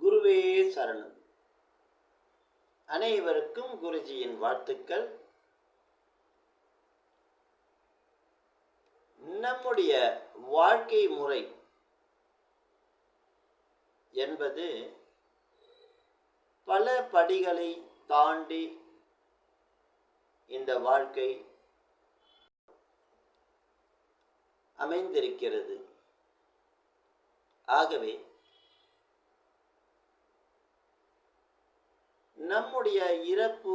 குருவே சரணம். அனைவருக்கும் குருஜியின் வாழ்த்துக்கள். நம்முடைய வாழ்க்கை முறை என்பது பல படிகளை தாண்டி இந்த வாழ்க்கை அமைந்திருக்கிறது. ஆகவே நம்முடைய இறப்பு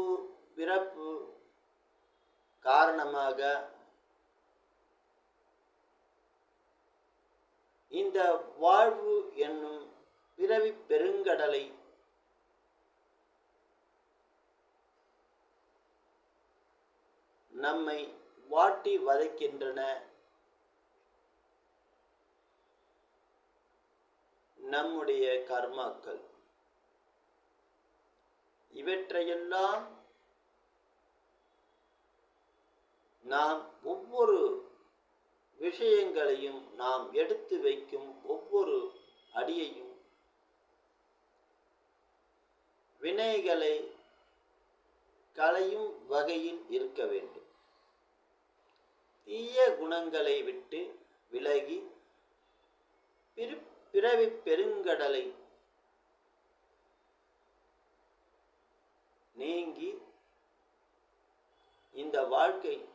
பிறப்பு காரணமாக இந்த வாழ்வு என்னும் பிறவி பெருங்கடலை நம்மை வாட்டி வதைக்கின்றன. நம்முடைய கர்மாக்கள் இவற்றையெல்லாம் நாம் ஒவ்வொரு விஷயங்களையும் நாம் எடுத்து வைக்கும் ஒவ்வொரு அடியையும் வினைகளை களையும் வகையில் இருக்க வேண்டும். தீய குணங்களை விட்டு விலகி பிறவி பெருங்கடலை நீங்கி இந்த வாழ்க்கை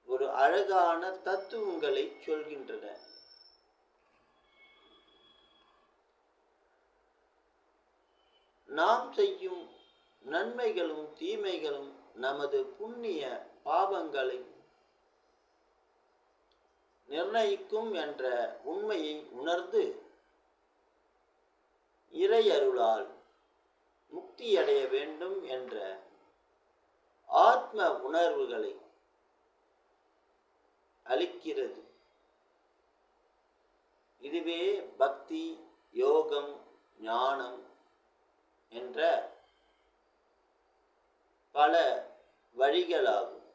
ஒரு அழகான தத்துவங்களை சொல்கின்றன. நாம் செய்யும் நன்மைகளும் தீமைகளும் நமது புண்ணிய பாவங்களை நிர்ணயிக்கும் என்ற உண்மையை உணர்ந்து இறை அருளால் முக்தியடைய வேண்டும் என்ற ஆத்ம உணர்வுகளை அளிக்கிறது. இதுவே பக்தி, யோகம், ஞானம் என்ற பல வழிகளாகும்.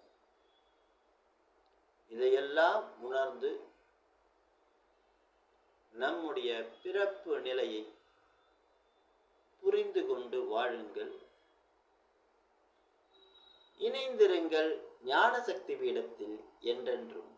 இதையெல்லாம் உணர்ந்து நம்முடைய பிறப்பு நிலையை புரிந்து கொண்டு வாழுங்கள். இணைந்திருங்கள் ஞானசக்தி பீடத்தில் என்றென்றும்.